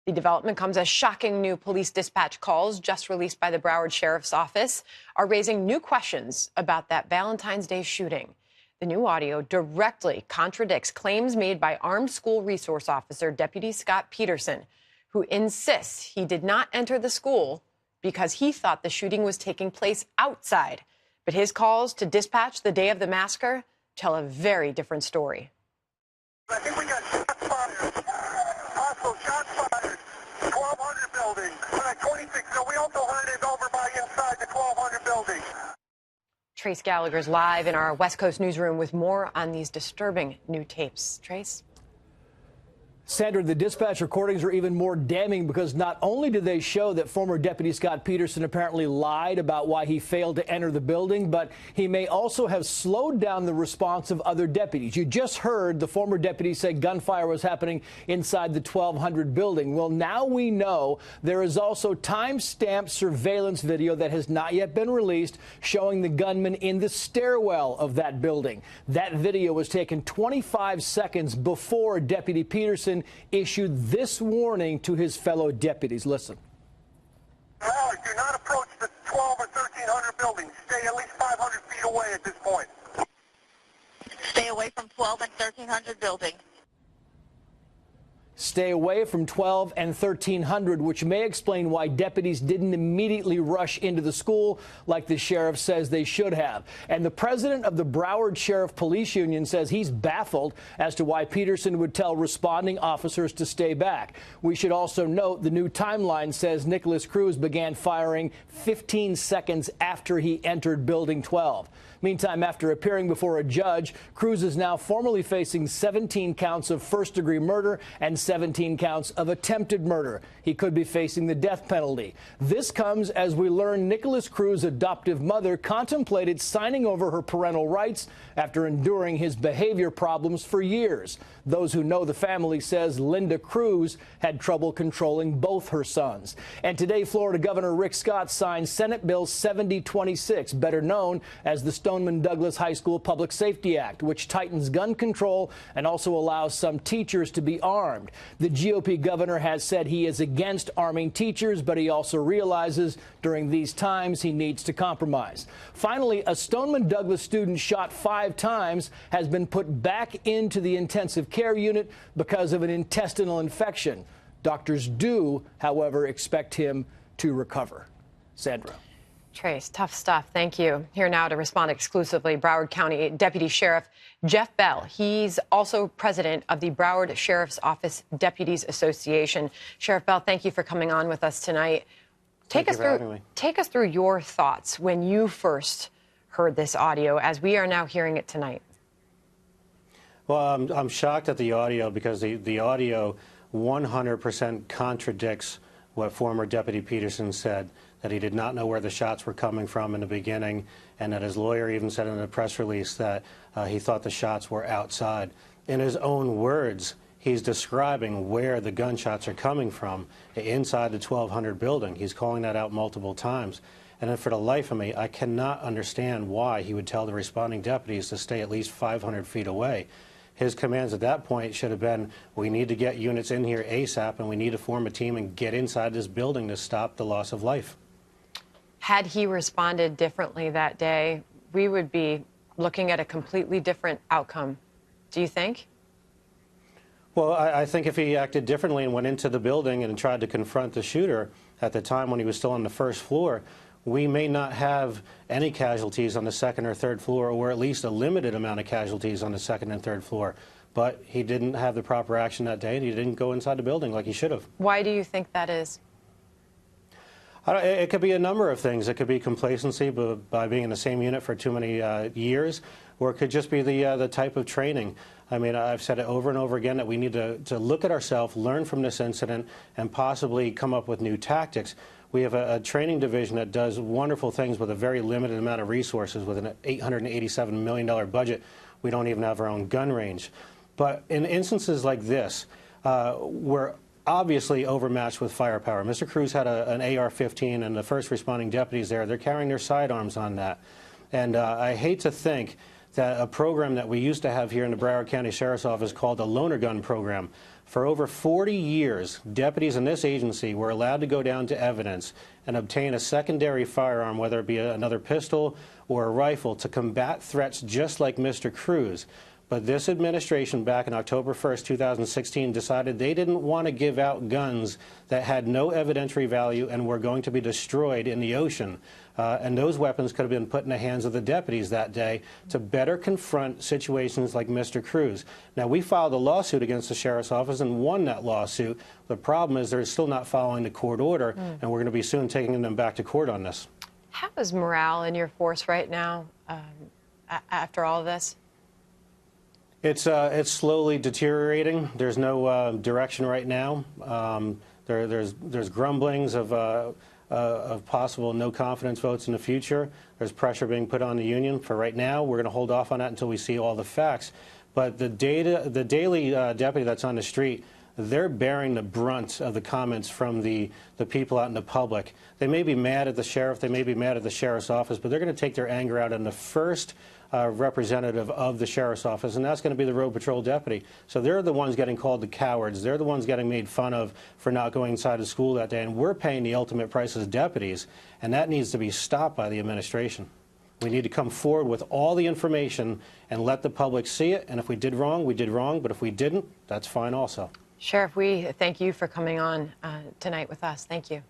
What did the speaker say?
The development comes as shocking new police dispatch calls just released by the Broward Sheriff's Office are raising new questions about that Valentine's Day shooting. The new audio directly contradicts claims made by armed school resource officer Deputy Scott Peterson, who insists he did not enter the school because he thought the shooting was taking place outside. But his calls to dispatch the day of the massacre tell a very different story. I think we got shots fired. Also shots fired. 1200 building. 26. No, we also heard it over by inside the 1200 building. Trace Gallagher's live in our West Coast newsroom with more on these disturbing new tapes. Trace? Sandra, the dispatch recordings are even more damning because not only do they show that former Deputy Scott Peterson apparently lied about why he failed to enter the building, but he may also have slowed down the response of other deputies. You just heard the former deputy say gunfire was happening inside the 1200 building. Well, now we know there is also time-stamped surveillance video that has not yet been released showing the gunman in the stairwell of that building. That video was taken 25 seconds before Deputy Peterson issued this warning to his fellow deputies. Listen. Broward, do not approach the 12 or 1300 buildings. Stay at least 500 feet away at this point. Stay away from 12 and 1300 buildings. Stay away from 12 and 1300, which may explain why deputies didn't immediately rush into the school like the sheriff says they should have. And the president of the Broward Sheriff Police Union says he's baffled as to why Peterson would tell responding officers to stay back. We should also note the new timeline says Nicholas Cruz began firing 15 seconds after he entered Building 12. Meantime, after appearing before a judge, Cruz is now formally facing 17 counts of first-degree murder and 17 counts of attempted murder. He could be facing the death penalty. This comes as we learn Nicholas Cruz's adoptive mother contemplated signing over her parental rights after enduring his behavior problems for years. Those who know the family says Linda Cruz had trouble controlling both her sons. And today, Florida Governor Rick Scott signed Senate Bill 7026, better known as the Stoneman Douglas High School Public Safety Act, which tightens gun control and also allows some teachers to be armed. The GOP governor has said he is against arming teachers, but he also realizes during these times he needs to compromise. Finally, a Stoneman Douglas student shot 5 times has been put back into the intensive care unit because of an intestinal infection. Doctors do, however, expect him to recover. Sandra. Trace, tough stuff. Thank you. Here now to respond exclusively, Broward County Deputy Sheriff Jeff Bell. He's also president of the Broward Sheriff's Office Deputies Association. Sheriff Bell, thank you for coming on with us tonight. Take us through your thoughts when you first heard this audio, as we are now hearing it tonight. Well, I'm shocked at the audio because the audio 100% contradicts what former Deputy Peterson said, that he did not know where the shots were coming from in the beginning, and that his lawyer even said in a press release that he thought the shots were outside. In his own words, he's describing where the gunshots are coming from, inside the 1200 building. He's calling that out multiple times. And then for the life of me, I cannot understand why he would tell the responding deputies to stay at least 500 feet away. His commands at that point should have been, we need to get units in here ASAP, and we need to form a team and get inside this building to stop the loss of life. Had he responded differently that day, we would be looking at a completely different outcome. Do you think? Well, I think if he acted differently and went into the building and tried to confront the shooter at the time when he was still on the first floor, we may not have any casualties on the second or third floor, or at least a limited amount of casualties on the second and third floor. But he didn't have the proper action that day, and he didn't go inside the building like he should have. Why do you think that is? It could be a number of things. It could be complacency by being in the same unit for too many years, or it could just be the type of training. I mean, I've said it over and over again that we need to look at ourselves, learn from this incident, and possibly come up with new tactics. We have a training division that does wonderful things with a very limited amount of resources. With an $887 million budget, we don't even have our own gun range. But in instances like this, we're obviously overmatched with firepower. Mr. Cruz had an AR-15, and the first responding deputies there, they're carrying their sidearms on that. And I hate to think that a program that we used to have here in the Broward County Sheriff's Office called the loaner gun program. For over 40 years, deputies in this agency were allowed to go down to evidence and obtain a secondary firearm, whether it be another pistol or a rifle, to combat threats just like Mr. Cruz. But this administration back in October 1st, 2016 decided they didn't want to give out guns that had no evidentiary value and were going to be destroyed in the ocean. And those weapons could have been put in the hands of the deputies that day to better confront situations like Mr. Cruz. Now, we filed a lawsuit against the Sheriff's Office and won that lawsuit. The problem is they're still not following the court order, and we're going to be soon taking them back to court on this. How is morale in your force right now after all of this? It's slowly deteriorating. There's no direction right now. There's grumblings of possible no confidence votes in the future. There's pressure being put on the union. For right now, we're going to hold off on that until we see all the facts. But the daily deputy that's on the street, they're bearing the brunt of the comments from the people out in the public. They may be mad at the sheriff, they may be mad at the sheriff's office, but they're going to take their anger out on the first representative of the sheriff's office, and that's going to be the road patrol deputy. So they're the ones getting called the cowards. They're the ones getting made fun of for not going inside of school that day, and we're paying the ultimate price as deputies, and that needs to be stopped by the administration. We need to come forward with all the information and let the public see it, and if we did wrong, we did wrong, but if we didn't, that's fine also. Sheriff, we thank you for coming on tonight with us. Thank you.